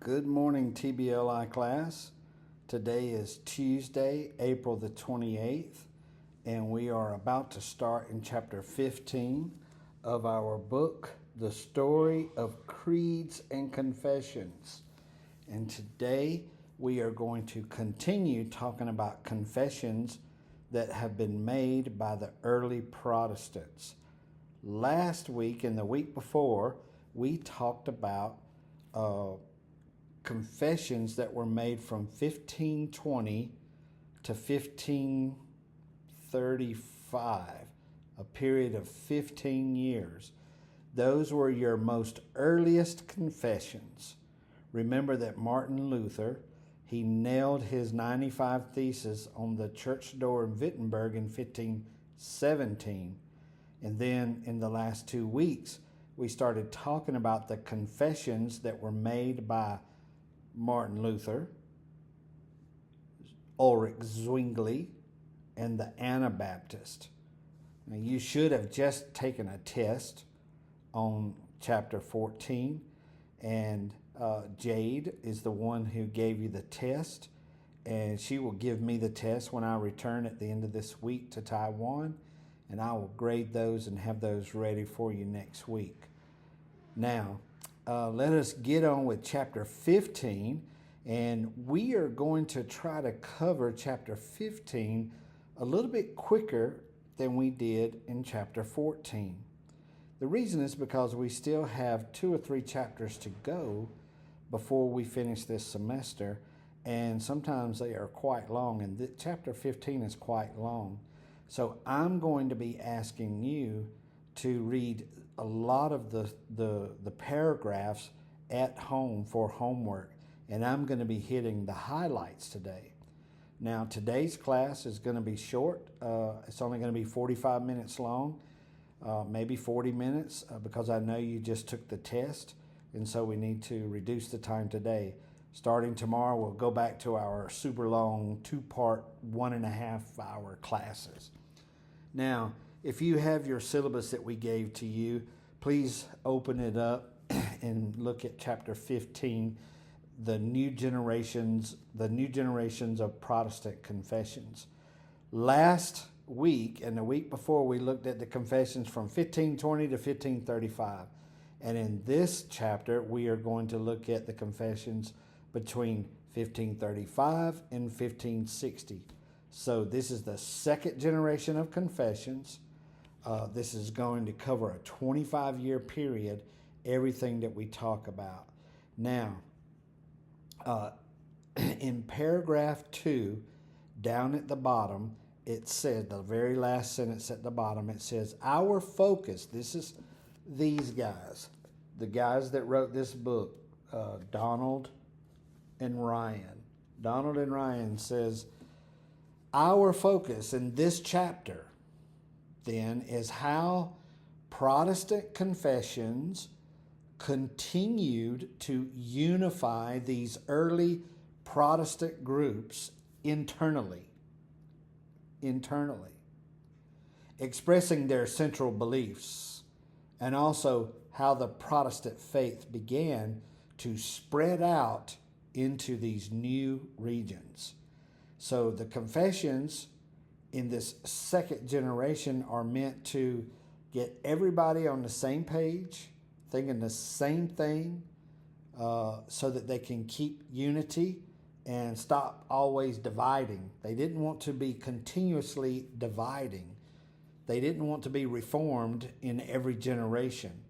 Good morning, TBLI class. Today is Tuesday, April the 28th, and we are about to start in chapter 15 of our book, The Story of Creeds and Confessions. And today we are going to continue talking about confessions that have been made by the early Protestants. Last week and the week before, we talked about confessions that were made from 1520 to 1535, a period of 15 years. Those were your most earliest confessions. Remember that Martin Luther, he nailed his 95 Theses on the church door in Wittenberg in 1517. And then in the last 2 weeks, we started talking about the confessions that were made by Martin Luther, Ulrich Zwingli, and the Anabaptist. Now, you should have just taken a test on chapter 14, and Jade is the one who gave you the test, and she will give me the test when I return at the end of this week to Taiwan, and I will grade those and have those ready for you next week. Now, let us get on with chapter 15, and we are going to try to cover chapter 15 a little bit quicker than we did in chapter 14. The reason is because we still have 2 or 3 chapters to go before we finish this semester, and sometimes they are quite long, and chapter 15 is quite long. So I'm going to be asking you to read a lot of the paragraphs at home for homework, and I'm going to be hitting the highlights today. Now, today's class is going to be short. It's only going to be 45 minutes long, maybe 40 minutes, because I know you just took the test, and so we need to reduce the time today. Starting tomorrow, we'll go back to our super long 2-part, 1.5-hour classes. Now, if you have your syllabus that we gave to you, please open it up and look at chapter 15, the new generations of Protestant confessions. Last week and the week before, we looked at the confessions from 1520 to 1535. And in this chapter, we are going to look at the confessions between 1535 and 1560. So this is the second generation of confessions. This is going to cover a 25-year period, everything that we talk about. Now, in paragraph 2, down at the bottom, it said, the very last sentence at the bottom, it says, our focus, this is these guys, the guys that wrote this book, Donald and Ryan. Donald and Ryan says, our focus in this chapter then is how Protestant confessions continued to unify these early Protestant groups internally, expressing their central beliefs, and also how the Protestant faith began to spread out into these new regions. So the confessions in this second generation are meant to get everybody on the same page, thinking the same thing, so that they can keep unity and stop always dividing. They didn't want to be continuously dividing. They didn't want to be reformed in every generation.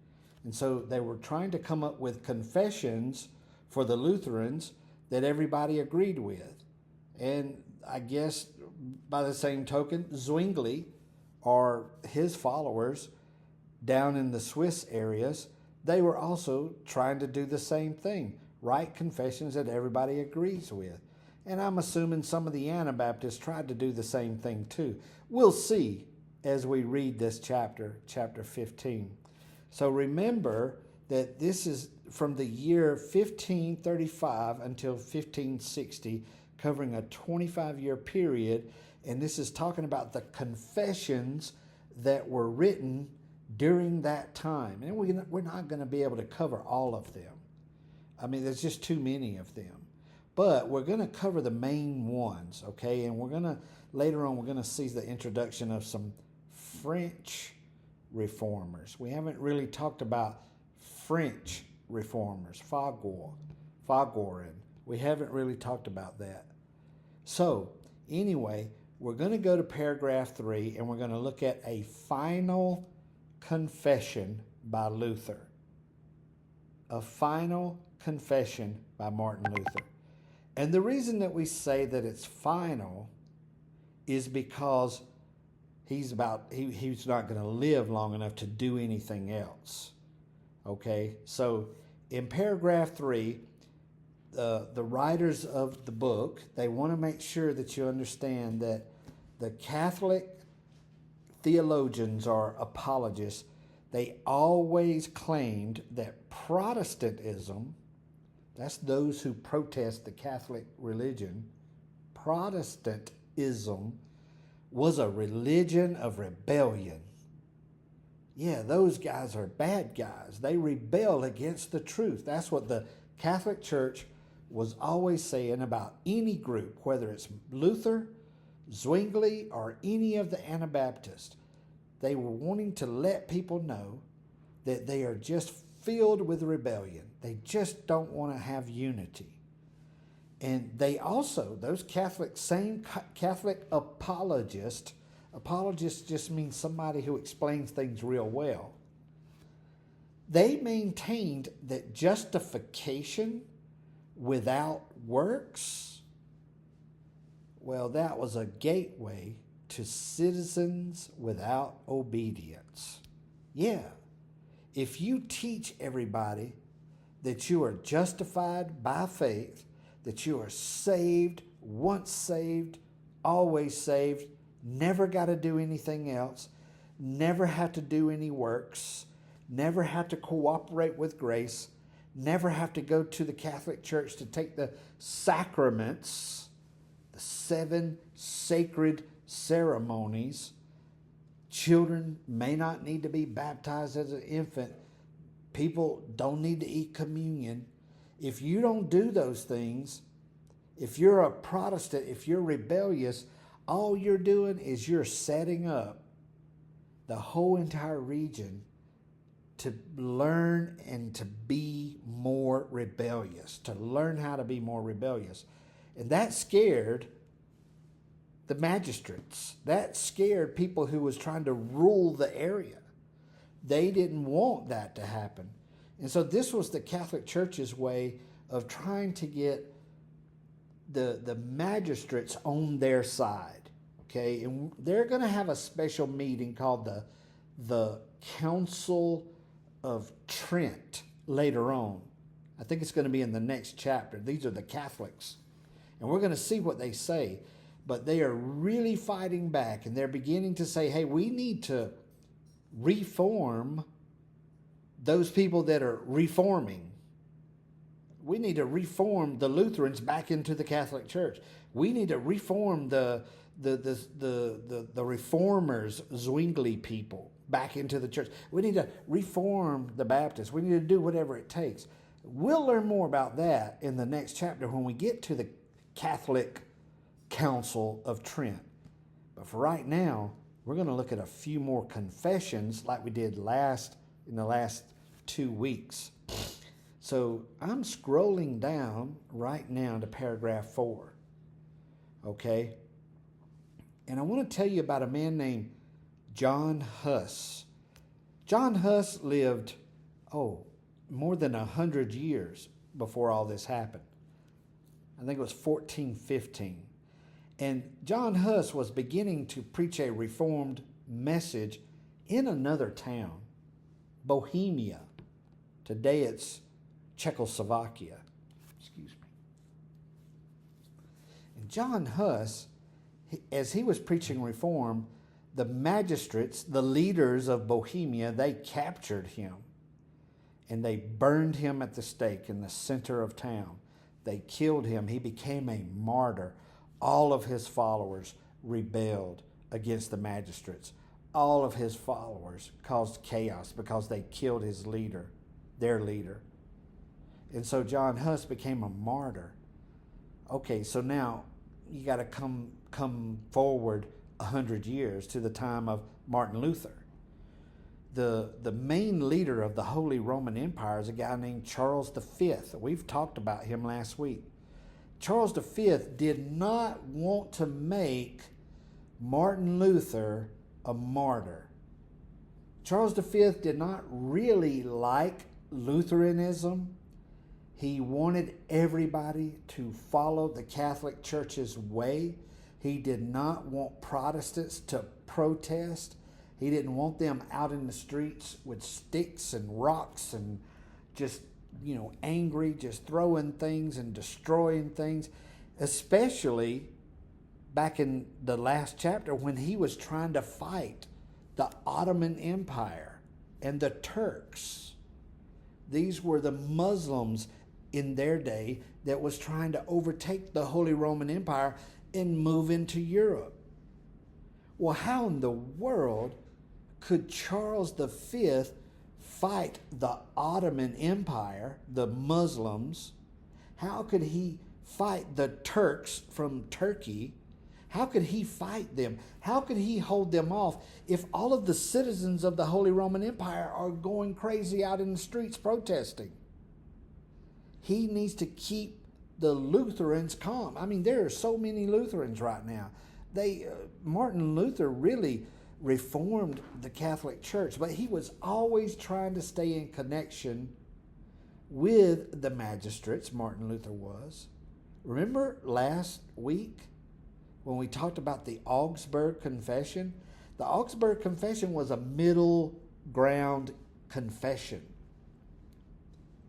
And so they were trying to come up with confessions for the Lutherans that everybody agreed with. And I guess by the same token, Zwingli or his followers down in the Swiss areas, they were also trying to do the same thing, write confessions that everybody agrees with. And I'm assuming some of the Anabaptists tried to do the same thing too. We'll see as we read this chapter 15. So remember that this is from the year 1535 until 1560, covering a 25-year period, and this is talking about the confessions that were written during that time. And we're not going to be able to cover all of them. I mean, there's just too many of them. But we're going to cover the main ones, okay? And later on, we're going to see the introduction of some French reformers. We haven't really talked about French reformers, Fagorin. We haven't really talked about that. So, anyway, we're going to go to paragraph 3, and we're going to look at a final confession by Luther. A final confession by Martin Luther. And the reason that we say that it's final is because he's not going to live long enough to do anything else. Okay? So in paragraph 3, the writers of the book, they want to make sure that you understand that the Catholic theologians or apologists, they always claimed that Protestantism, that's those who protest the Catholic religion, Protestantism was a religion of rebellion. Yeah, those guys are bad guys. They rebel against the truth. That's what the Catholic Church was always saying about any group, whether it's Luther, Zwingli, or any of the Anabaptists. They were wanting to let people know that they are just filled with rebellion. They just don't want to have unity. And they also, those same Catholic apologists just means somebody who explains things real well. They maintained that justification without works, well, that was a gateway to citizens without obedience. Yeah, if you teach everybody that you are justified by faith, that you are saved, once saved, always saved, never got to do anything else, never have to do any works, never have to cooperate with grace, never have to go to the Catholic Church to take the sacraments, the 7 sacred ceremonies. Children may not need to be baptized as an infant. People don't need to eat communion. If you don't do those things, if you're a Protestant, if you're rebellious, all you're doing is you're setting up the whole entire region to learn and to be more rebellious, to learn how to be more rebellious. And that scared the magistrates. That scared people who was trying to rule the area. They didn't want that to happen. And so this was the Catholic Church's way of trying to get the magistrates on their side. Okay, and they're going to have a special meeting called the Council of Trent later on. I think it's going to be in the next chapter. These are the Catholics. And we're going to see what they say. But they are really fighting back, and they're beginning to say, hey, we need to reform those people that are reforming. We need to reform the Lutherans back into the Catholic Church. We need to reform the reformers, Zwingli people, back into the church. We need to reform the Baptists. We need to do whatever it takes. We'll learn more about that in the next chapter when we get to the Catholic Council of Trent. But for right now, we're going to look at a few more confessions like we did in the last 2 weeks. So I'm scrolling down right now to paragraph 4. Okay? And I want to tell you about a man named John Huss. John Huss lived, more than 100 years before all this happened. I think it was 1415. And John Huss was beginning to preach a reformed message in another town, Bohemia. Today it's Czechoslovakia. Excuse me. And John Huss, as he was preaching reform, the magistrates, the leaders of Bohemia, they captured him. And they burned him at the stake in the center of town. They killed him. He became a martyr. All of his followers rebelled against the magistrates. All of his followers caused chaos because they killed his leader, their leader. And so John Huss became a martyr. Okay, so now you got to come forward 100 years to the time of Martin Luther. The main leader of the Holy Roman Empire is a guy named Charles V. We've talked about him last week. Charles V did not want to make Martin Luther a martyr. Charles V did not really like Lutheranism. He wanted everybody to follow the Catholic Church's way. He did not want Protestants to protest. He didn't want them out in the streets with sticks and rocks and just, angry, just throwing things and destroying things, especially back in the last chapter when he was trying to fight the Ottoman Empire and the Turks. These were the Muslims in their day that was trying to overtake the Holy Roman Empire and move into Europe. Well, how in the world could Charles V fight the Ottoman Empire, the Muslims? How could he fight the Turks from Turkey? How could he fight them? How could he hold them off if all of the citizens of the Holy Roman Empire are going crazy out in the streets protesting? He needs to keep the Lutherans calm. I mean, there are so many Lutherans right now. Martin Luther really reformed the Catholic Church, but he was always trying to stay in connection with the magistrates. Martin Luther was. Remember last week when we talked about the Augsburg Confession? The Augsburg Confession was a middle ground confession.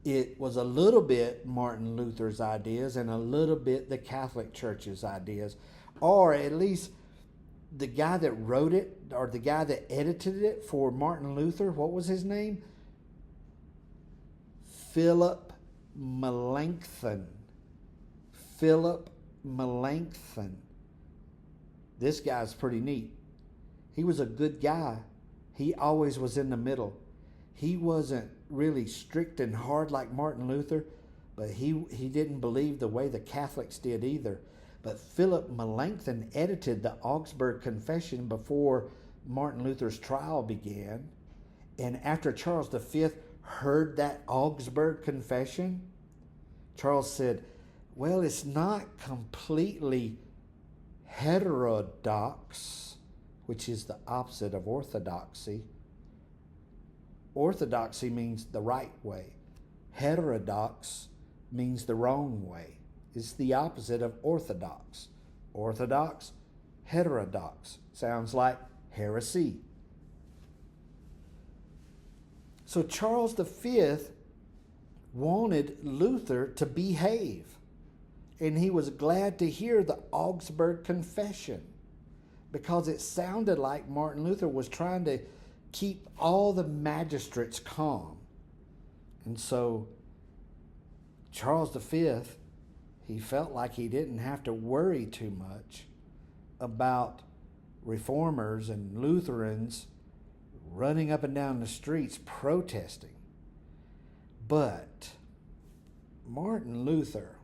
It was a little bit Martin Luther's ideas and a little bit the Catholic Church's ideas, or at least the guy that wrote it or the guy that edited it for Martin Luther, what was his name? Philip Melanchthon. Philip Melanchthon. This guy's pretty neat. He was a good guy. He always was in the middle. He wasn't really strict and hard like Martin Luther, but he didn't believe the way the Catholics did either. But Philip Melanchthon edited the Augsburg Confession before Martin Luther's trial began. And after Charles V heard that Augsburg Confession, Charles said, well, it's not completely heterodox, which is the opposite of orthodoxy. Orthodoxy means the right way. Heterodox means the wrong way. It's the opposite of orthodox. Orthodox, heterodox. Sounds like heresy. So Charles V wanted Luther to behave, and he was glad to hear the Augsburg Confession because it sounded like Martin Luther was trying to keep all the magistrates calm. And so Charles V, he felt like he didn't have to worry too much about reformers and Lutherans running up and down the streets protesting. But Martin Luther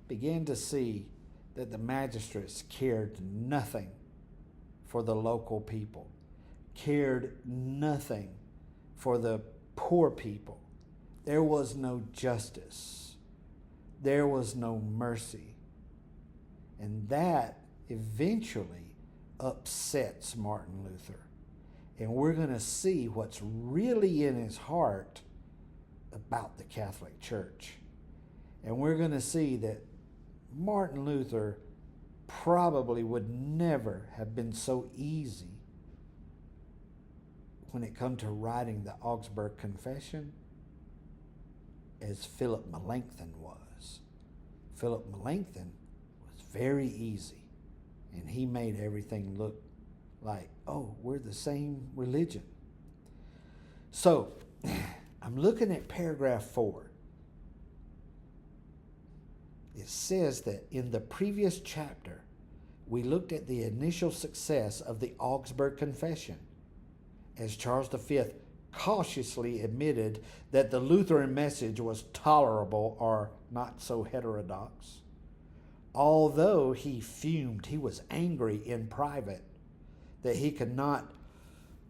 began to see that the magistrates cared nothing for the local people, cared nothing for the poor people. There was no justice. There was no mercy. And that eventually upsets Martin Luther. And we're going to see what's really in his heart about the Catholic Church. And we're going to see that Martin Luther probably would never have been so easy when it come to writing the Augsburg Confession as Philip Melanchthon was. Philip Melanchthon was very easy, and he made everything look like, oh, we're the same religion. So, I'm looking at paragraph 4. It says that in the previous chapter, we looked at the initial success of the Augsburg Confession as Charles V cautiously admitted that the Lutheran message was tolerable or not so heterodox. Although he fumed, he was angry in private that he could not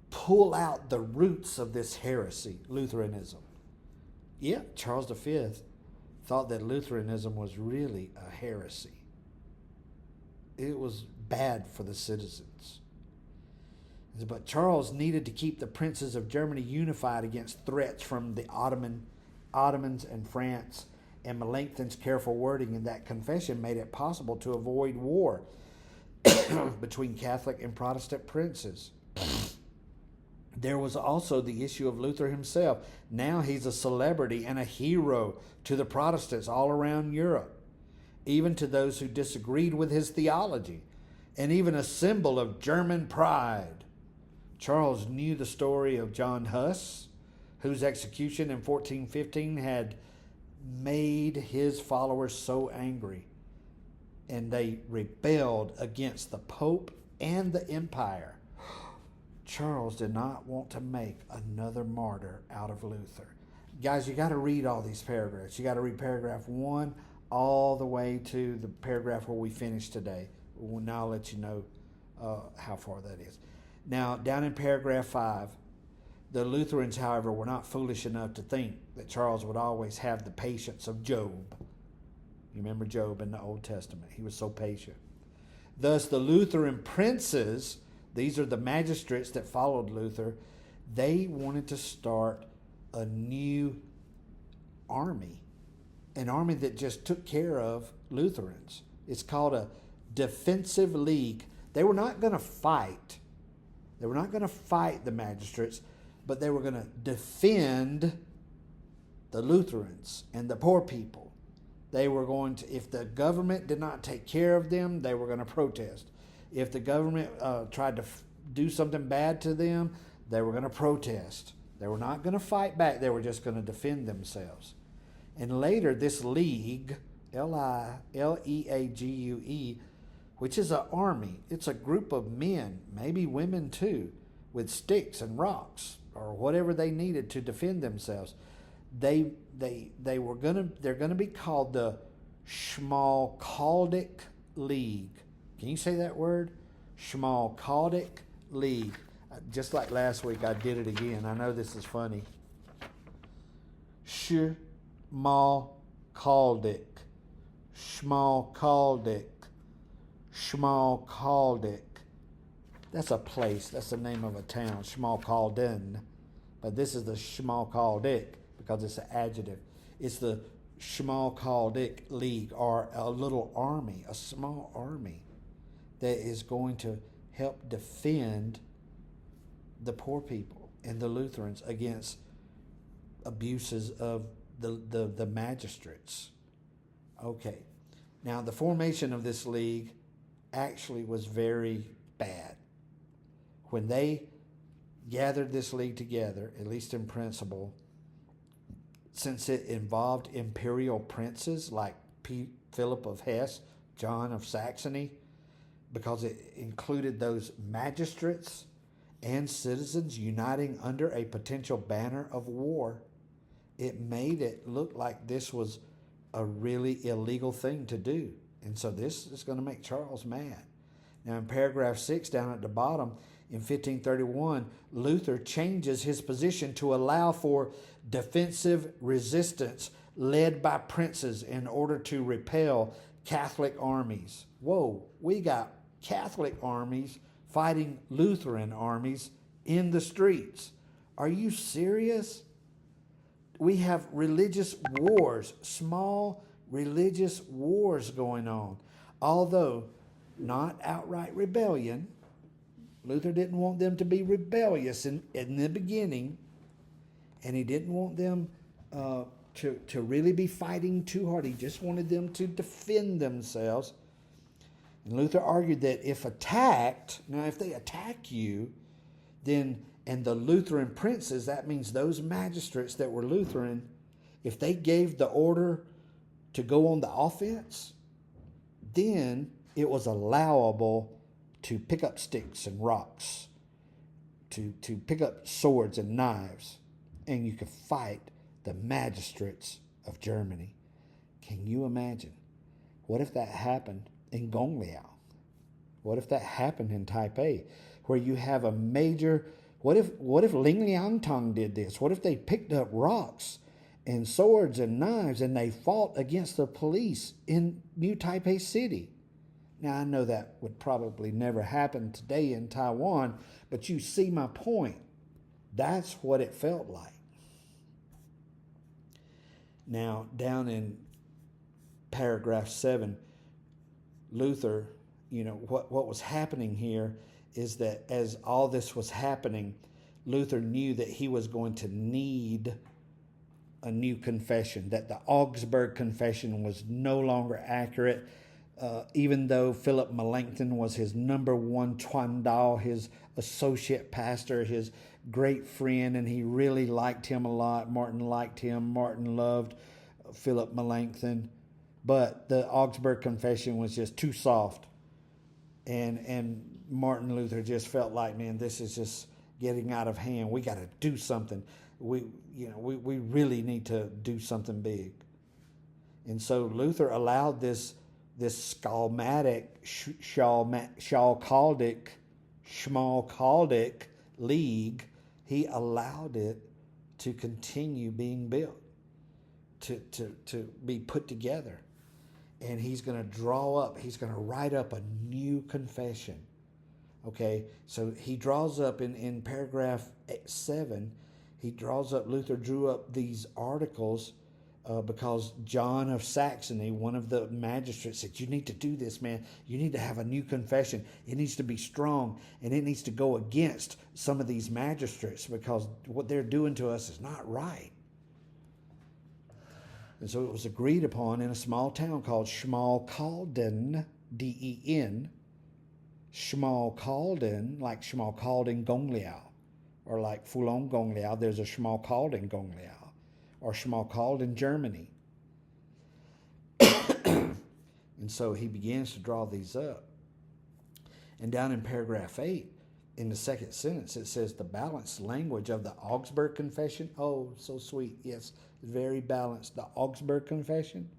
pull out the roots of this heresy, Lutheranism. Yeah, Charles V thought that Lutheranism was really a heresy. It was bad for the citizens. But Charles needed to keep the princes of Germany unified against threats from the Ottomans and France, and Melanchthon's careful wording in that confession made it possible to avoid war between Catholic and Protestant princes. There was also the issue of Luther himself. Now he's a celebrity and a hero to the Protestants all around Europe, even to those who disagreed with his theology, and even a symbol of German pride. Charles knew the story of John Huss, whose execution in 1415 had made his followers so angry, and they rebelled against the Pope and the Empire. Charles did not want to make another martyr out of Luther. Guys, you got to read all these paragraphs. You got to read paragraph 1 all the way to the paragraph where we finished today. Now I'll let you know how far that is. Now, down in paragraph 5, the Lutherans, however, were not foolish enough to think that Charles would always have the patience of Job. You remember Job in the Old Testament. He was so patient. Thus, the Lutheran princes, these are the magistrates that followed Luther, they wanted to start a new army, an army that just took care of Lutherans. It's called a defensive league. They were not going to fight. They were not going to fight the magistrates, but they were going to defend the Lutherans and the poor people. They were going to, if the government did not take care of them, they were going to protest. If the government tried to do something bad to them, they were going to protest. They were not going to fight back. They were just going to defend themselves. And later, this league, League, which is an army, it's a group of men, maybe women too, with sticks and rocks or whatever they needed to defend themselves. They're gonna be called the Schmalkaltic League. Can you say that word? Schmalkaltic League. Just like last week, I did it again. I know this is funny. Schmalkaltic. Schmalkaltic. Schmalkaldic. That's a place. That's the name of a town, Schmalkalden. But this is the Schmalkaldic because it's an adjective. It's the Schmalkaldic League, or a little army, a small army that is going to help defend the poor people and the Lutherans against abuses of the magistrates. Okay. Now, the formation of this league actually was very bad. When they gathered this league together, at least in principle, since it involved imperial princes like Philip of Hesse, John of Saxony, because it included those magistrates and citizens uniting under a potential banner of war, it made it look like this was a really illegal thing to do. And so this is going to make Charles mad. Now in paragraph 6 down at the bottom, in 1531, Luther changes his position to allow for defensive resistance led by princes in order to repel Catholic armies. Whoa, we got Catholic armies fighting Lutheran armies in the streets. Are you serious? We have religious wars, small religious wars going on. Although not outright rebellion. Luther didn't want them to be rebellious in the beginning. And he didn't want them to really be fighting too hard. He just wanted them to defend themselves. And Luther argued that if attacked, now if they attack you, then, and the Lutheran princes, that means those magistrates that were Lutheran, if they gave the order to go on the offense, then it was allowable to pick up sticks and rocks to pick up swords and knives, and you could fight the magistrates of Germany. Can you imagine? What if that happened in Gongliao? What if that happened in Taipei, where you have a major... What if Ling Liangtong did this? What if they picked up rocks and swords and knives and they fought against the police in New Taipei City? Now, I know that would probably never happen today in Taiwan, but you see my point. That's what it felt like. Now, down in paragraph 7, Luther, what was happening here is that as all this was happening, Luther knew that he was going to need a new confession, that the Augsburg Confession was no longer accurate, even though Philip Melanchthon was his number one Tuan Dao, his associate pastor, his great friend, and he really liked him a lot. Martin liked him. Martin loved Philip Melanchthon. But the Augsburg Confession was just too soft. And Martin Luther just felt like, man, this is just getting out of hand. We got to do something. We really need to do something big. And so Luther allowed this Schmalkaltic League, he allowed it to continue being built, to be put together. And he's going to he's going to write up a new confession. Okay, so he draws up in paragraph 7, Luther drew up these articles because John of Saxony, one of the magistrates, said, you need to do this, man. You need to have a new confession. It needs to be strong, and it needs to go against some of these magistrates because what they're doing to us is not right. And so it was agreed upon in a small town called Schmalkalden, D-E-N, Schmalkalden, like Schmalkalden Gongliao, or like Fulon Gongliao, there's a Schmalkalden Gongliao, or Schmalkalden Germany. And so he begins to draw these up. And down in paragraph 8, in the second sentence, it says the balanced language of the Augsburg Confession. Oh, so sweet. Yes, very balanced. The Augsburg Confession,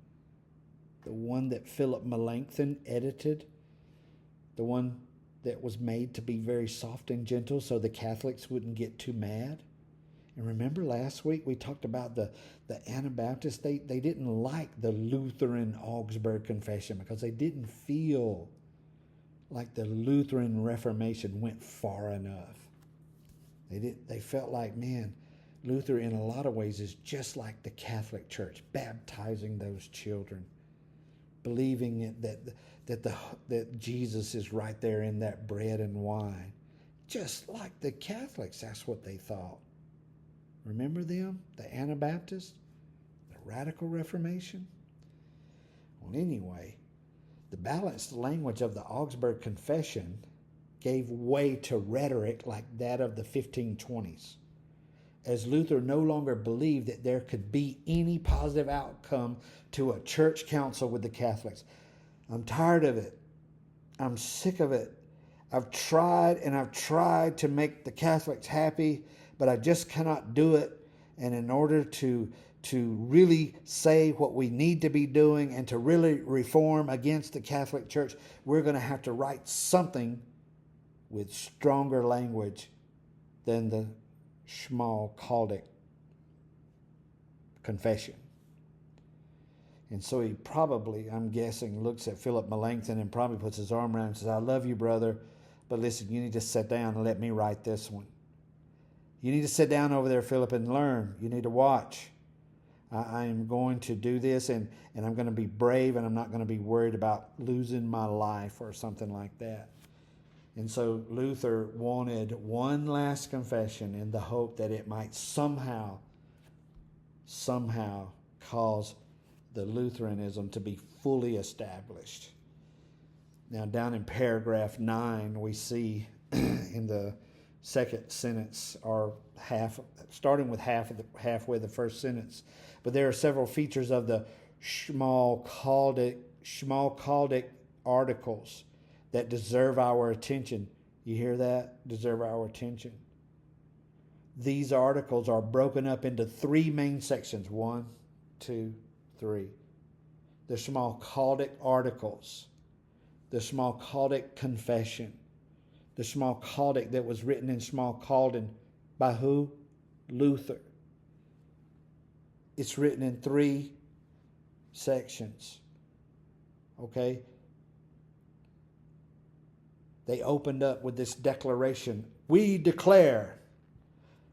the one that Philip Melanchthon edited, the one that was made to be very soft and gentle so the Catholics wouldn't get too mad. And remember last week we talked about the Anabaptists. They didn't like the Lutheran Augsburg Confession because they didn't feel like the Lutheran Reformation went far enough. They felt like, man, Luther in a lot of ways is just like the Catholic Church, baptizing those children, believing that Jesus is right there in that bread and wine. Just like the Catholics, that's what they thought. Remember them? The Anabaptists? The Radical Reformation? Well, anyway, the balanced language of the Augsburg Confession gave way to rhetoric like that of the 1520s, as Luther no longer believed that there could be any positive outcome to a church council with the Catholics. I'm tired of it. I'm sick of it. I've tried to make the Catholics happy, but I just cannot do it. And in order to really say what we need to be doing and to really reform against the Catholic Church, we're going to have to write something with stronger language than the Schmalkaldic Confession. And so he probably, I'm guessing, looks at Philip Melanchthon and probably puts his arm around him and says, I love you, brother, but listen, you need to sit down and let me write this one. You need to sit down over there, Philip, and learn. You need to watch. I am going to do this, and I'm going to be brave, and I'm not going to be worried about losing my life or something like that. And so Luther wanted one last confession in the hope that it might somehow cause the Lutheranism to be fully established. Now, down in paragraph 9, we see in the second sentence, or starting with halfway the first sentence, but there are several features of the Schmalkaltic Articles that deserve our attention. You hear that? Deserve our attention. these articles are broken up into three main sections. 1, 2, 3. The Schmalkaltic Articles, the Schmalkaltic Confession, the Schmalkaltic that was written in Schmalkalden by who? Luther. It's written in three sections. Okay? They opened up with this declaration. We declare,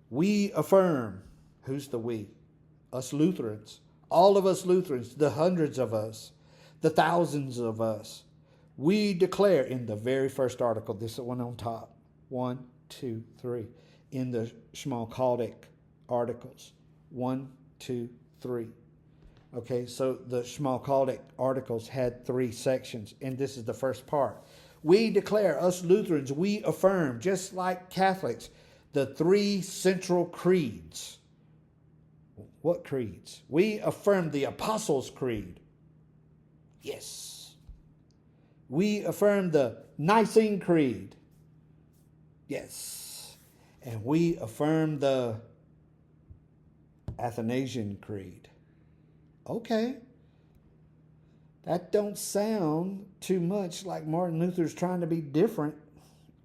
we affirm. Who's the we? Us Lutherans. All of us Lutherans, the hundreds of us, the thousands of us. We declare in the very first article, this one on top, 1, 2, 3, in the Schmalkaltic Articles, 1, 2, 3. Okay, so the Schmalkaltic Articles had three sections, and this is the first part. We declare, us Lutherans, we affirm, just like Catholics, the three central creeds. What creeds? We affirm the Apostles' Creed. Yes. We affirm the Nicene Creed. Yes. And we affirm the Athanasian Creed. Okay. That don't sound too much like Martin Luther's trying to be different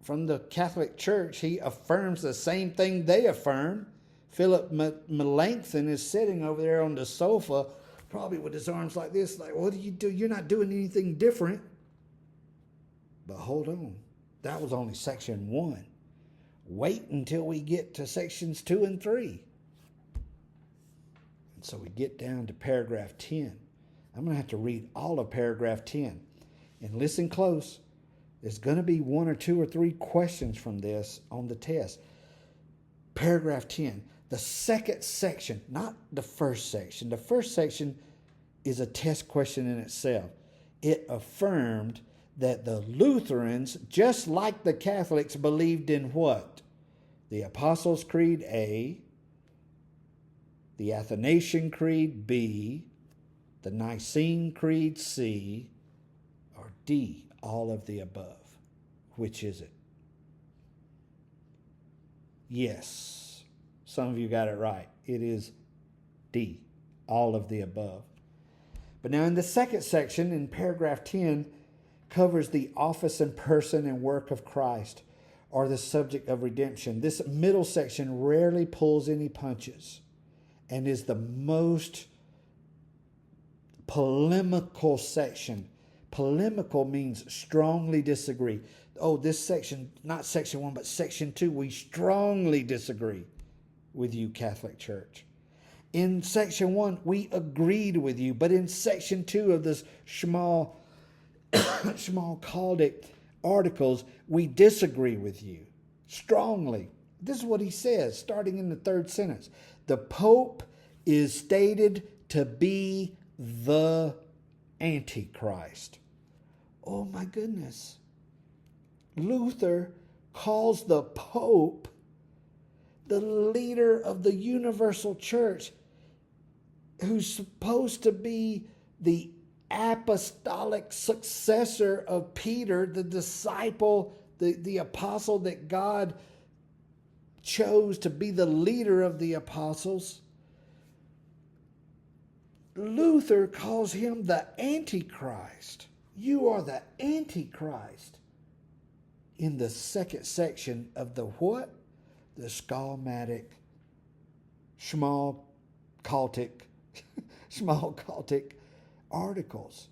from the Catholic Church. He affirms the same thing they affirm. Philip Melanchthon is sitting over there on the sofa, probably with his arms like this, like, what do you do? You're not doing anything different. But hold on. That was only section 1. Wait until we get to sections 2 and 3. And so we get down to paragraph 10. I'm going to have to read all of paragraph 10. And listen close. There's going to be 1 or 2 or 3 questions from this on the test. Paragraph 10. The second section, not the first section. The first section is a test question in itself. It affirmed that the Lutherans, just like the Catholics, believed in what? The Apostles' Creed, A. The Athanasian Creed, B. The Nicene Creed, C. Or D, all of the above. Which is it? Yes. Some of you got it right. It is D, all of the above. But now in the second section, in paragraph 10, covers the office and person and work of Christ, or the subject of redemption. This middle section rarely pulls any punches and is the most polemical section. Polemical means strongly disagree. Oh, this section, not section 1, but section 2, we strongly disagree with you, Catholic Church. In section 1, we agreed with you, but in section 2 of this Schmalkaltic Articles, we disagree with you strongly. This is what he says, starting in the 3rd sentence. The Pope is stated to be the Antichrist. Oh my goodness. Luther calls the Pope the leader of the universal church, who's supposed to be the apostolic successor of Peter, the disciple, the apostle that God chose to be the leader of the apostles. Luther calls him the Antichrist. You are the Antichrist. In the second section of the what? The Schmalkaltic Articles.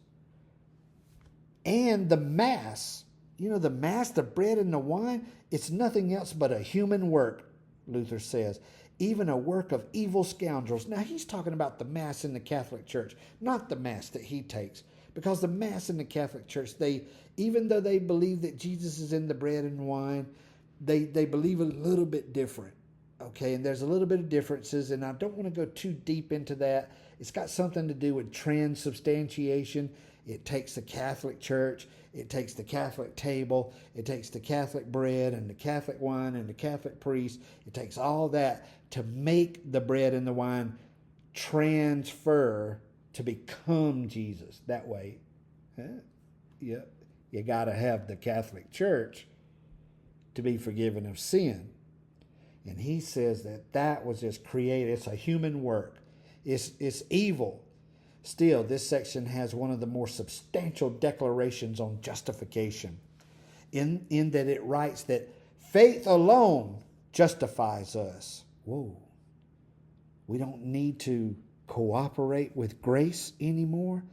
And the Mass, the Mass, the bread and the wine, it's nothing else but a human work, Luther says. Even a work of evil scoundrels. Now he's talking about the Mass in the Catholic Church, not the Mass that he takes. Because the Mass in the Catholic Church, even though they believe that Jesus is in the bread and wine, they believe a little bit different. Okay, and there's a little bit of differences, and I don't want to go too deep into that. It's got something to do with transubstantiation. It takes the Catholic Church, it takes the Catholic table, it takes the Catholic bread and the Catholic wine and the Catholic priest. It takes all that to make the bread and the wine transfer to become Jesus. That way, you got to have the Catholic Church to be forgiven of sin. And he says that that was just created. It's a human work. It's evil. Still, this section has one of the more substantial declarations on justification, in that it writes that faith alone justifies us. Whoa. We don't need to cooperate with grace anymore.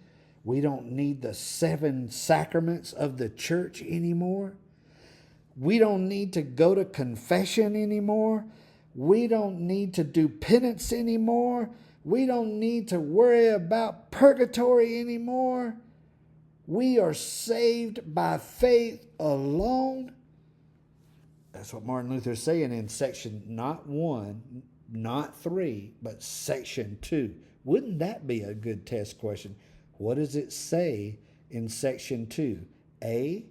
We don't need the 7 sacraments of the church anymore. We don't need to go to confession anymore. We don't need to do penance anymore. We don't need to worry about purgatory anymore. We are saved by faith alone. That's what Martin Luther is saying in section not 1, not 3, but section 2. Wouldn't that be a good test question? What does it say in section 2? A,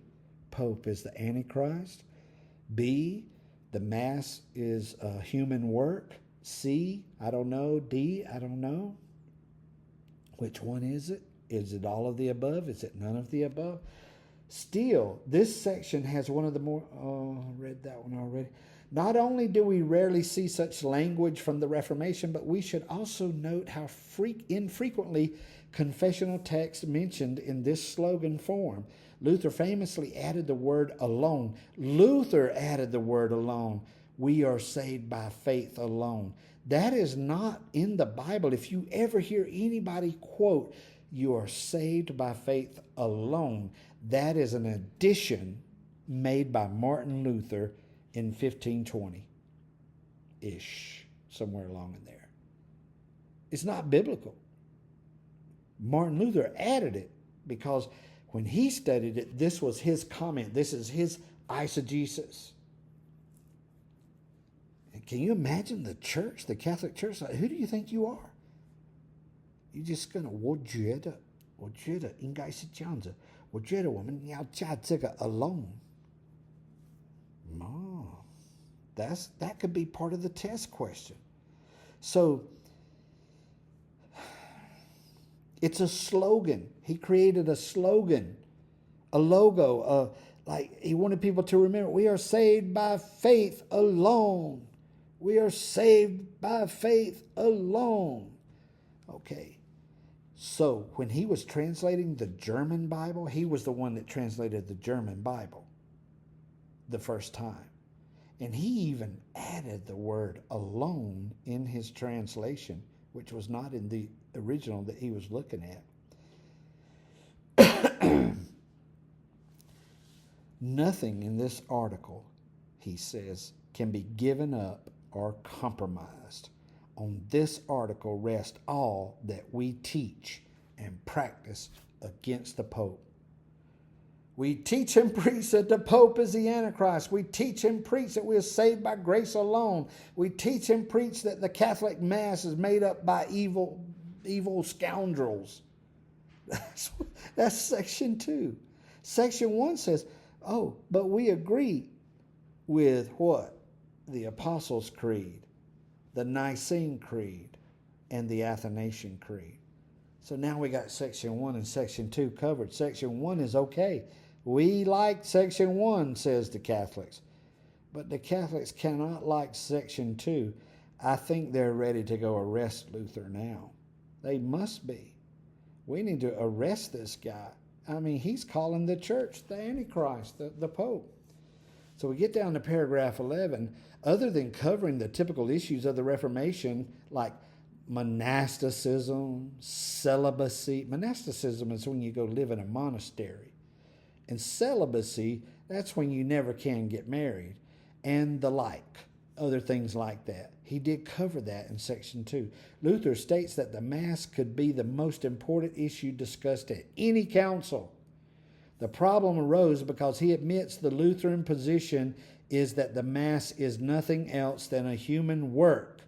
Pope is the Antichrist. B, the Mass is a human work. C, I don't know. D, I don't know. Which one is it? Is it all of the above? Is it none of the above? Still, this section has one of the more... Oh, I read that one already. Not only do we rarely see such language from the Reformation, but we should also note how infrequently confessional texts mentioned in this slogan form. Luther famously added the word alone. Luther added the word alone. We are saved by faith alone. That is not in the Bible. If you ever hear anybody quote, you are saved by faith alone, that is an addition made by Martin Luther in 1520-ish, somewhere along in there. It's not biblical. Martin Luther added it because when he studied it, this was his comment. This is his eisegesis. And can you imagine the church, the Catholic Church? Like, who do you think you are? You're just going to, 我觉得应该是这样子。我觉得我们要加这个 alone. Oh, that could be part of the test question. So, it's a slogan. He created a slogan, a logo. Like he wanted people to remember, we are saved by faith alone. We are saved by faith alone. Okay. So when he was translating the German Bible, he was the one that translated the German Bible the first time. And he even added the word alone in his translation, which was not in the original that he was looking at. Nothing in this article, he says, can be given up or compromised. On this article rests all that we teach and practice against the Pope. We teach and preach that the Pope is the Antichrist. We teach and preach that we are saved by grace alone. We teach and preach that the Catholic Mass is made up by evil scoundrels. That's section 2. Section 1 says, oh, but we agree with what? The Apostles' Creed, the Nicene Creed, and the Athanasian Creed. So now we got section 1 and section 2 covered. Section 1 is okay. We like section 1, says the Catholics. But the Catholics cannot like section 2. I think they're ready to go arrest Luther now. They must be. We need to arrest this guy. I mean, he's calling the church the Antichrist, the Pope. So we get down to paragraph 11. Other than covering the typical issues of the Reformation, like monasticism, celibacy. Monasticism is when you go live in a monastery. And celibacy, that's when you never can get married. And the like, other things like that. He did cover that in section 2. Luther states that the Mass could be the most important issue discussed at any council. The problem arose because he admits the Lutheran position is that the Mass is nothing else than a human work,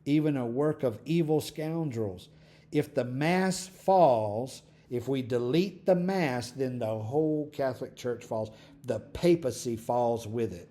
even a work of evil scoundrels. If the Mass falls, if we delete the Mass, then the whole Catholic Church falls. The papacy falls with it.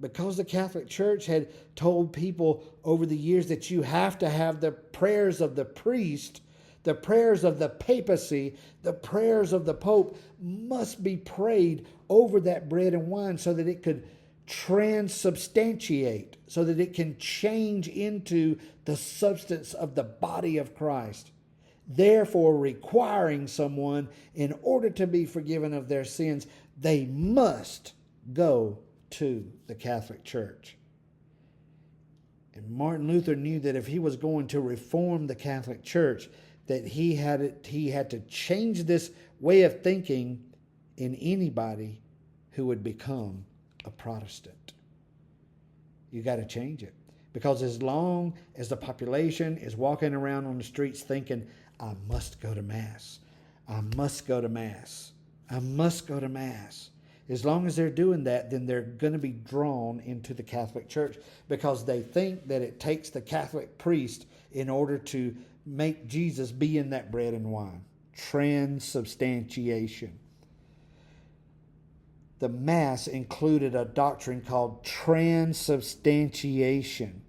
Because the Catholic Church had told people over the years that you have to have the prayers of the priest The prayers of the papacy, the prayers of the Pope must be prayed over that bread and wine so that it could transubstantiate, so that it can change into the substance of the body of Christ. Therefore, requiring someone, in order to be forgiven of their sins, they must go to the Catholic Church. And Martin Luther knew that if he was going to reform the Catholic Church, that he had to change this way of thinking in anybody who would become a Protestant. You got to change it. Because as long as the population is walking around on the streets thinking, I must go to Mass, I must go to Mass, I must go to Mass. As long as they're doing that, then they're going to be drawn into the Catholic Church because they think that it takes the Catholic priest in order to make Jesus be in that bread and wine. Transubstantiation. The Mass included a doctrine called transubstantiation.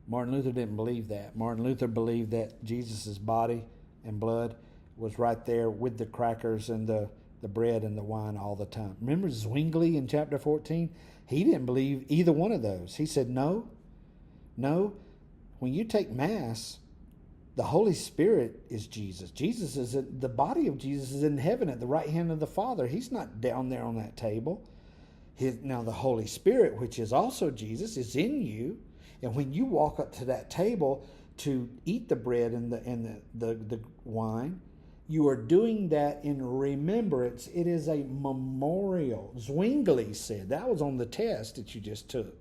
Martin Luther didn't believe that. Martin Luther believed that Jesus' body and blood was right there with the crackers and the bread and the wine all the time. Remember Zwingli in chapter 14? He didn't believe either one of those. He said, no, when you take Mass, the Holy Spirit is Jesus. The body of Jesus is in heaven at the right hand of the Father. He's not down there on that table. Now the Holy Spirit, which is also Jesus, is in you. And when you walk up to that table to eat the bread and the wine, you are doing that in remembrance. It is a memorial. Zwingli said, that was on the test that you just took.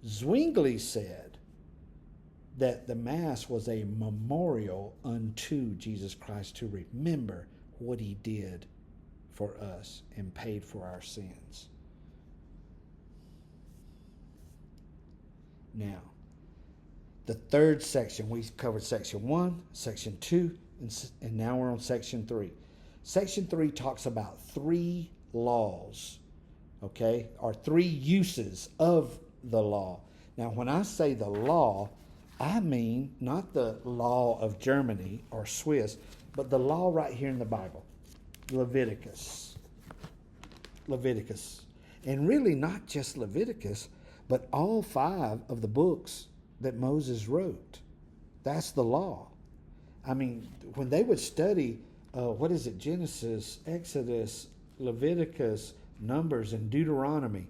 Zwingli said that the Mass was a memorial unto Jesus Christ to remember what he did for us and paid for our sins. Now, the third section, we covered section 1, section 2, and now we're on section 3. Section 3 talks about 3 laws, okay, or 3 uses of the law. Now, when I say the law, I mean not the law of Germany or Swiss, but the law right here in the Bible, Leviticus. And really not just Leviticus, but all 5 of the books that Moses wrote. That's the law. I mean, when they would study, Genesis, Exodus, Leviticus, Numbers, and Deuteronomy,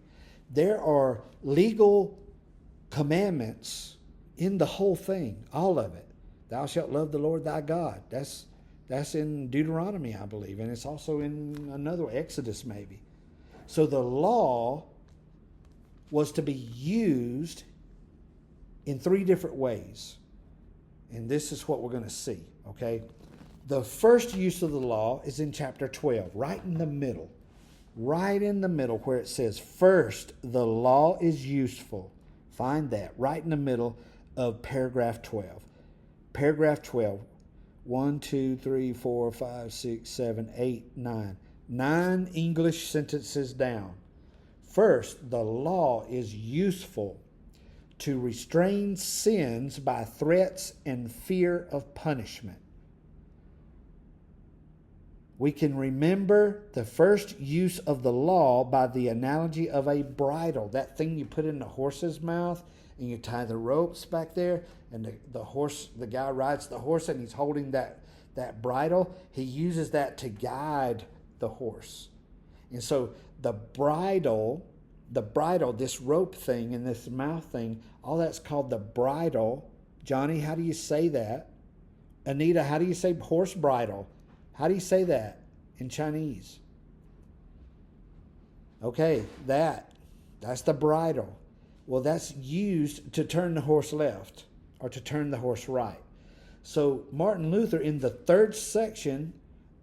there are legal commandments in the whole thing, all of it. Thou shalt love the Lord thy God. That's in Deuteronomy, I believe, and it's also in another Exodus maybe. So the law was to be used in 3 different ways. And this is what we're going to see, okay? The first use of the law is in chapter 12, right in the middle where it says, first, the law is useful. Find that right in the middle of paragraph 12. Paragraph 12, 1, 2, 3, 4, 5, 6, 7, 8, 9. 9 English sentences down. First, the law is useful to restrain sins by threats and fear of punishment. We can remember the first use of the law by the analogy of a bridle, that thing you put in the horse's mouth and you tie the ropes back there, and the guy rides the horse and he's holding that bridle. He uses that to guide the horse. And so the bridle, this rope thing and this mouth thing, all that's called the bridle. Johnny, how do you say that? Anita, how do you say horse bridle? How do you say that in Chinese? Okay, that's the bridle. Well, that's used to turn the horse left or to turn the horse right. So Martin Luther, in the 3rd section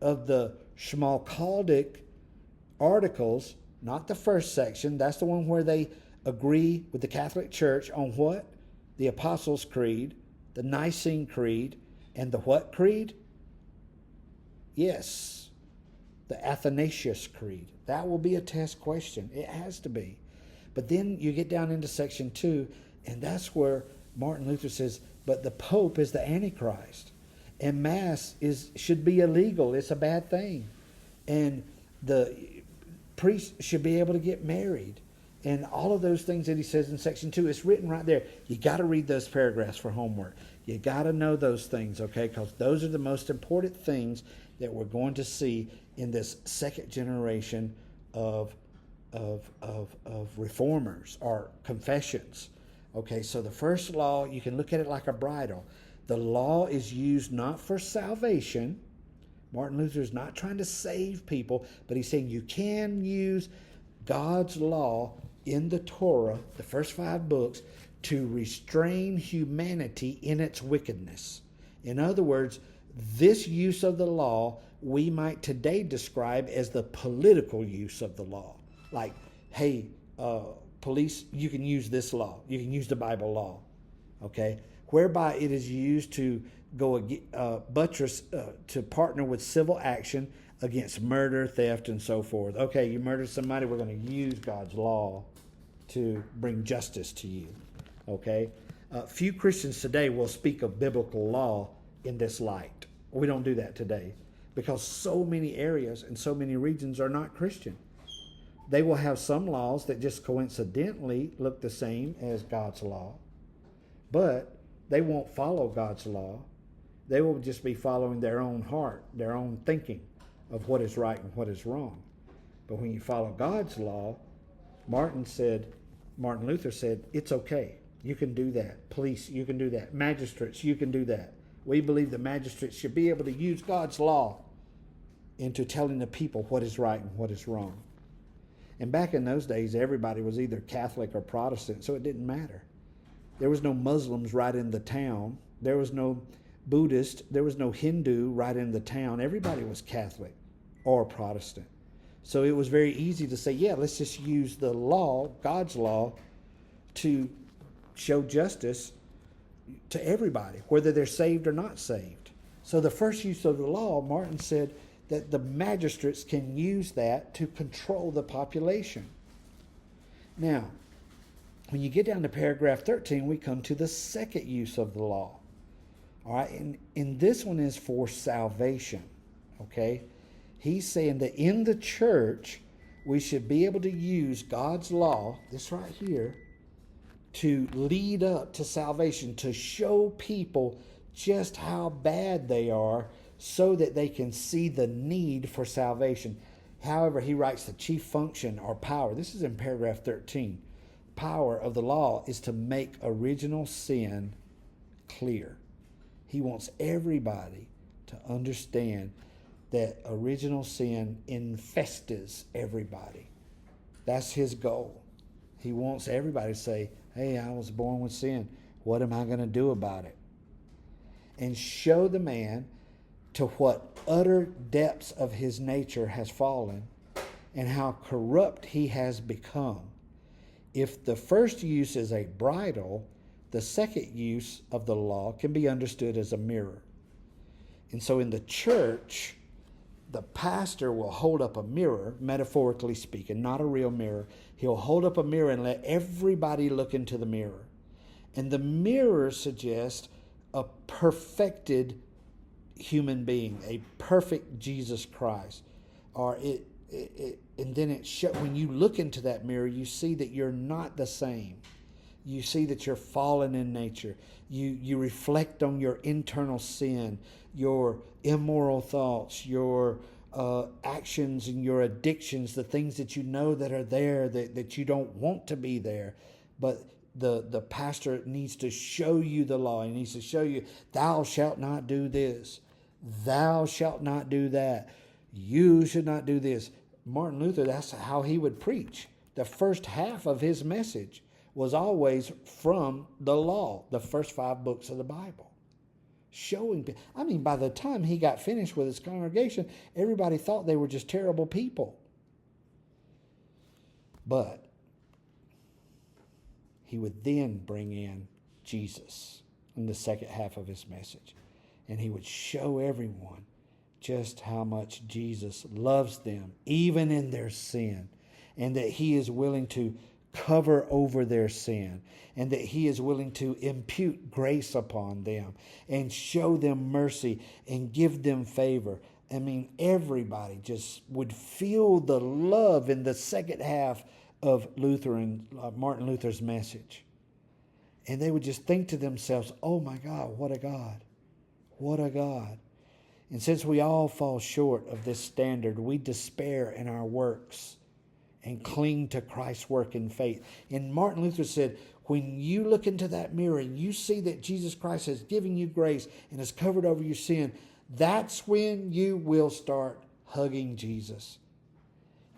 of the Schmalkaltic Articles, not the 1st section, that's the one where they agree with the Catholic Church on what? The Apostles' Creed, the Nicene Creed, and the what creed? Yes, the Athanasius Creed. That will be a test question. It has to be. But then you get down into section 2, and that's where Martin Luther says, but the Pope is the Antichrist. And Mass should be illegal. It's a bad thing. And the priest should be able to get married. And all of those things that he says in section 2, it's written right there. You got to read those paragraphs for homework. You got to know those things, okay? Because those are the most important things that we're going to see in this second generation of reformers or confessions. Okay, so the first law, you can look at it like a bridle. The law is used not for salvation. Martin Luther is not trying to save people, but he's saying you can use God's law in the Torah, the first 5 books, to restrain humanity in its wickedness. In other words, this use of the law we might today describe as the political use of the law. Like, hey, police, you can use this law. You can use the Bible law, okay? Whereby it is used to go buttress, to partner with civil action against murder, theft, and so forth. Okay, you murdered somebody, we're going to use God's law to bring justice to you, okay? Few Christians today will speak of biblical law in this light. We don't do that today because so many areas and so many regions are not Christian. They will have some laws that just coincidentally look the same as God's law, but they won't follow God's law. They will just be following their own heart, their own thinking of what is right and what is wrong. But when you follow God's law, Martin Luther said, it's okay. You can do that. Police, you can do that. Magistrates, you can do that. We believe the magistrates should be able to use God's law into telling the people what is right and what is wrong. And back in those days, everybody was either Catholic or Protestant, so it didn't matter. There was no Muslims right in the town. There was no Buddhist. There was no Hindu right in the town. Everybody was Catholic or Protestant. So it was very easy to say, yeah, let's just use the law, God's law, to show justice to everybody, whether they're saved or not saved. So the first use of the law, Martin said that the magistrates can use that to control the population. Now, when you get down to paragraph 13, we come to the second use of the law. All right, and this one is for salvation, okay? He's saying that in the church, we should be able to use God's law, this right here, to lead up to salvation, to show people just how bad they are so that they can see the need for salvation. However, he writes the chief function or power. This is in paragraph 13. Power of the law is to make original sin clear. He wants everybody to understand that original sin infestes everybody. That's his goal. He wants everybody to say, hey, I was born with sin. What am I going to do about it? And show the man to what utter depths of his nature has fallen and how corrupt he has become. If the first use is a bridle, the second use of the law can be understood as a mirror. And so in the church, the pastor will hold up a mirror, metaphorically speaking, not a real mirror. He'll hold up a mirror and let everybody look into the mirror. And the mirror suggests a perfected human being, a perfect Jesus Christ. And then when you look into that mirror, you see that you're not the same. You see that you're fallen in nature. You reflect on your internal sin, your immoral thoughts, your actions and your addictions, the things that you know that are there that you don't want to be there. But the pastor needs to show you the law. He needs to show you, thou shalt not do this. Thou shalt not do that. You should not do this. Martin Luther, that's how he would preach. The first half of his message was always from the law, the first 5 books of the Bible. Showing people. I mean, by the time he got finished with his congregation, everybody thought they were just terrible people. But he would then bring in Jesus in the second half of his message. And he would show everyone just how much Jesus loves them, even in their sin, and that he is willing to cover over their sin, and that he is willing to impute grace upon them and show them mercy and give them favor. I mean, everybody just would feel the love in the second half of Martin Luther's message. And they would just think to themselves, oh my God, what a God. What a God. And since we all fall short of this standard, we despair in our works and cling to Christ's work in faith. And Martin Luther said, when you look into that mirror and you see that Jesus Christ has given you grace and has covered over your sin, that's when you will start hugging Jesus.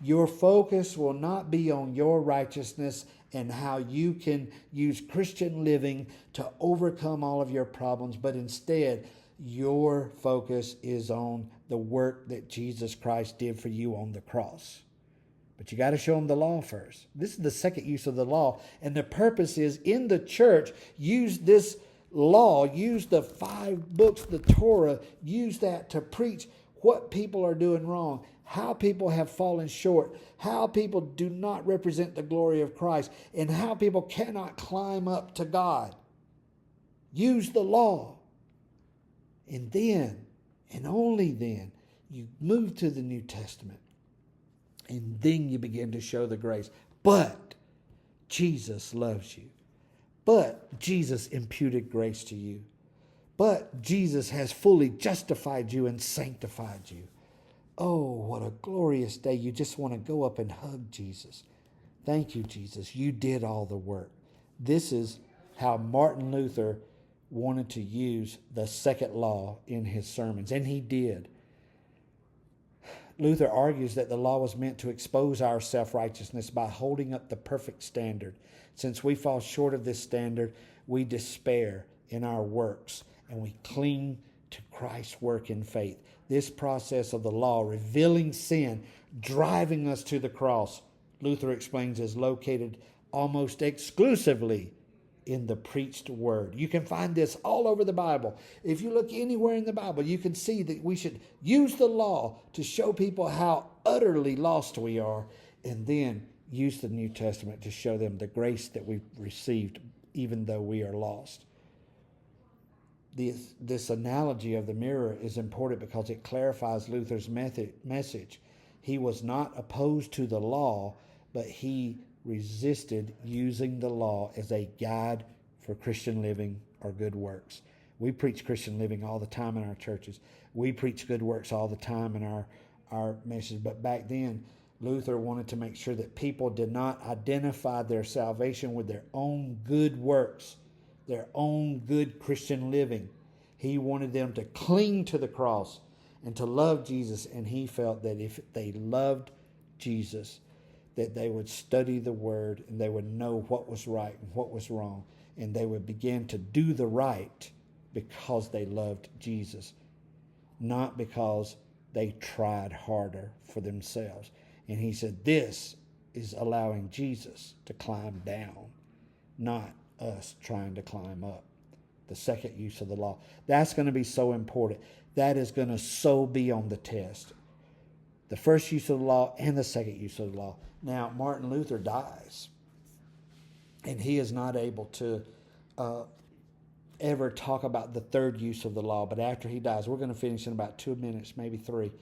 Your focus will not be on your righteousness and how you can use Christian living to overcome all of your problems, but instead, your focus is on the work that Jesus Christ did for you on the cross. But you got to show them the law first. This is the second use of the law. And the purpose is, in the church, use this law, use the 5 books, the Torah, use that to preach what people are doing wrong, how people have fallen short, how people do not represent the glory of Christ, and how people cannot climb up to God. Use the law. And then, and only then, you move to the New Testament. And then you begin to show the grace. But Jesus loves you. But Jesus imputed grace to you. But Jesus has fully justified you and sanctified you. Oh, what a glorious day. You just want to go up and hug Jesus. Thank you, Jesus. You did all the work. This is how Martin Luther wanted to use the second law in his sermons. And he did. Luther argues that the law was meant to expose our self-righteousness by holding up the perfect standard. Since we fall short of this standard, we despair in our works and we cling to Christ's work in faith. This process of the law, revealing sin, driving us to the cross, Luther explains, is located almost exclusively in the preached word. You can find this all over the Bible. If you look anywhere in the Bible, you can see that we should use the law to show people how utterly lost we are, and then use the New Testament to show them the grace that we've received even though we are lost. This analogy of the mirror is important because it clarifies Luther's message. He was not opposed to the law, but he resisted using the law as a guide for Christian living or good works. We preach Christian living all the time in our churches. We preach good works all the time in our message. But back then, Luther wanted to make sure that people did not identify their salvation with their own good works, their own good Christian living. He wanted them to cling to the cross and to love Jesus. And he felt that if they loved Jesus, that they would study the word and they would know what was right and what was wrong. And they would begin to do the right because they loved Jesus, not because they tried harder for themselves. And he said, this is allowing Jesus to climb down, not us trying to climb up. The second use of the law. That's going to be so important. That is going to so be on the test. The first use of the law and the second use of the law. Now, Martin Luther dies, and he is not able to ever talk about the third use of the law. But after he dies, we're going to finish in about 2 minutes, maybe 3.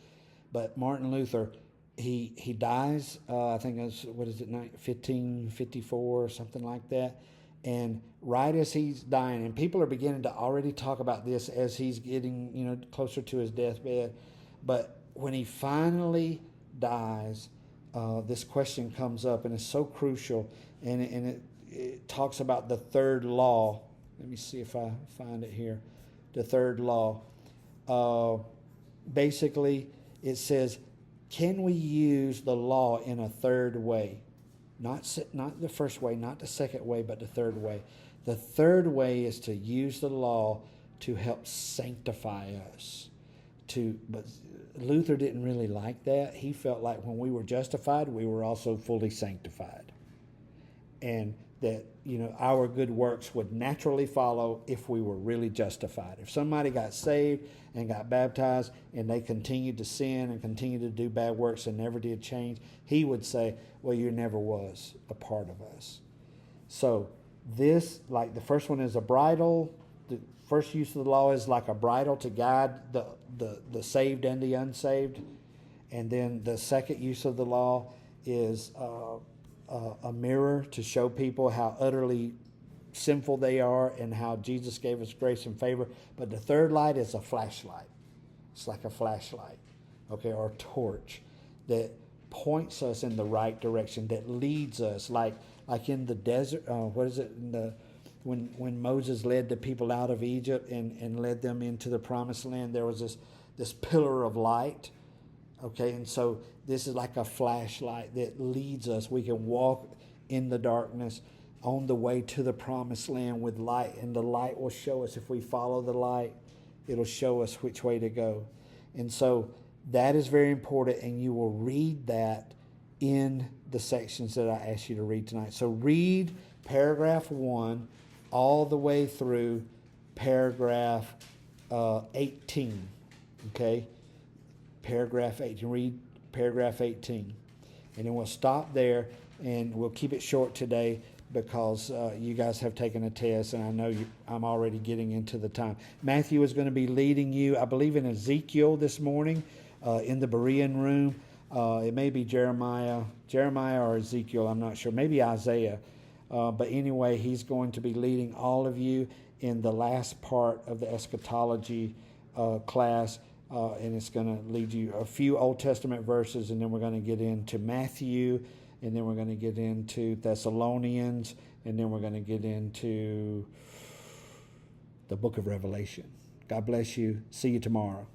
But Martin Luther, he dies, I think it's, 1554 or something like that. And right as he's dying, and people are beginning to already talk about this as he's getting, closer to his deathbed. But when he finally dies, this question comes up, and it's so crucial, and it talks about the third law. Let me see if I find it here. The third law. Basically, it says, can we use the law in a third way? Not the first way, not the second way, but the third way. The third way is to use the law to help sanctify us. But Luther didn't really like that. He felt like when we were justified, we were also fully sanctified. And that, our good works would naturally follow if we were really justified. If somebody got saved and got baptized and they continued to sin and continued to do bad works and never did change, he would say, well, you never was a part of us. So this, like the first one is a bridle. The first use of the law is like a bridle to guide the saved and the unsaved. And then the second use of the law is a mirror to show people how utterly sinful they are and how Jesus gave us grace and favor. But the third light is a flashlight. It's like a flashlight, okay, or a torch that points us in the right direction, that leads us, like in the desert. When Moses led the people out of Egypt and led them into the promised land, there was this pillar of light. Okay, and so this is like a flashlight that leads us. We can walk in the darkness on the way to the promised land with light, and the light will show us. If we follow the light, it'll show us which way to go. And so that is very important, and you will read that in the sections that I asked you to read tonight. So read paragraph 1 all the way through paragraph 18, okay? Paragraph 18. Read paragraph 18. And then we'll stop there, and we'll keep it short today because you guys have taken a test, and I know I'm already getting into the time. Matthew is going to be leading you, I believe, in Ezekiel this morning in the Berean room. It may be Jeremiah or Ezekiel, I'm not sure. Maybe Isaiah. But anyway, he's going to be leading all of you in the last part of the eschatology class. And it's going to lead you a few Old Testament verses, and then we're going to get into Matthew, and then we're going to get into Thessalonians, and then we're going to get into the book of Revelation. God bless you. See you tomorrow.